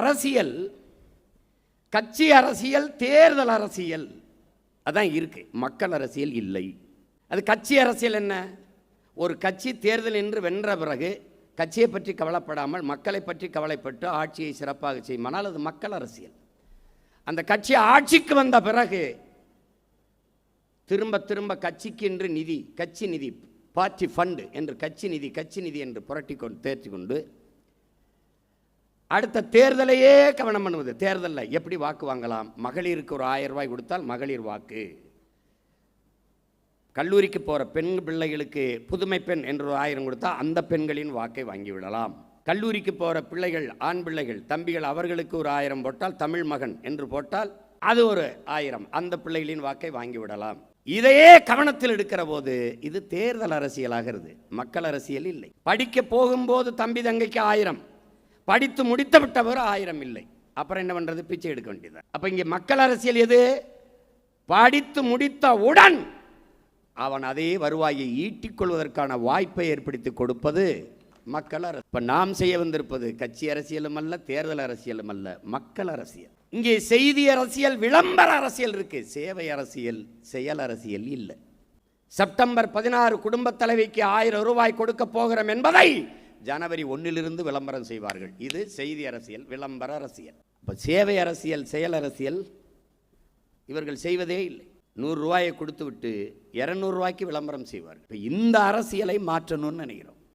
அரசியல் கட்சி அரசியல், தேர்தல் அரசியல் அதான் இருக்கு. மக்கள் அரசியல் இல்லை. அது கட்சி அரசியல் என்ன? ஒரு கட்சி தேர்தல் என்று வென்ற பிறகு கட்சியை பற்றி கவலைப்படாமல் மக்களை பற்றி கவலைப்பட்டு ஆட்சியை சிறப்பாக செய்யுமானால் அது மக்கள் அரசியல். அந்த கட்சி ஆட்சிக்கு வந்த பிறகு திரும்ப திரும்ப கட்சிக்கு என்று நிதி, கட்சி நிதி, பார்ட்டி ஃபண்டு என்று கட்சி நிதி என்று புரட்டி கொண்டு தேர்ச்சி கொண்டு அடுத்த தேர்தலையே கவனம் பண்ணுவது. தேர்தலில் எப்படி வாக்கு வாங்கலாம்? மகளிருக்கு ஒரு 1000 ரூபாய் கொடுத்தால் மகளிர் வாக்கு, கல்லூரிக்கு போகிற பெண் பிள்ளைகளுக்கு புதுமை பெண் என்று 1000 கொடுத்தால் அந்த பெண்களின் வாக்கை வாங்கிவிடலாம். கல்லூரிக்கு போகிற பிள்ளைகள், ஆண் பிள்ளைகள், தம்பிகள், அவர்களுக்கு ஒரு 1000 போட்டால், தமிழ் மகன் என்று போட்டால் அது ஒரு 1000, அந்த பிள்ளைகளின் வாக்கை வாங்கிவிடலாம். இதையே கவனத்தில் எடுக்கிற போது இது தேர்தல் அரசியலாகிறது, மக்கள் அரசியல் இல்லை. படிக்க போகும்போது தம்பி தங்கைக்கு 1000, படித்து முடித்து விட்டவர் 1000 இல்லை. அப்புறம் என்ன பண்ணுறது? பிச்சை எடுக்க வேண்டியது. அப்போ இங்கே மக்கள் அரசியல் எது? படித்து முடித்தவுடன் அவன் அதே வருவாயை ஈட்டிக்கொள்வதற்கான வாய்ப்பை ஏற்படுத்தி கொடுப்பது மக்கள் அரசு. இப்போ நாம் செய்ய வந்திருப்பது கட்சி அரசியலும் அல்ல, தேர்தல் அரசியலும் அல்ல, மக்கள் அரசியல். இங்கே செய்தி அரசியல், விளம்பர அரசியல் இருக்கு, சேவை அரசியல், செயல் அரசியல் இல்லை. செப்டம்பர் 16 குடும்ப தலைவிக்கு 1000 ரூபாய் கொடுக்க போகிறோம் என்பதை ஜனவரி 1 விளம்பரம் செய்வார்கள். இது செய்தி அரசியல், விளம்பர அரசியல். இப்போ சேவை அரசியல், செயல் அரசியல் இவர்கள் செய்வதே இல்லை. 100 ரூபாயை கொடுத்து விட்டு 200 ரூபாய்க்கு விளம்பரம் செய்வார்கள். இப்போ இந்த அரசியலை மாற்றணும்னு நினைக்கிறோம்.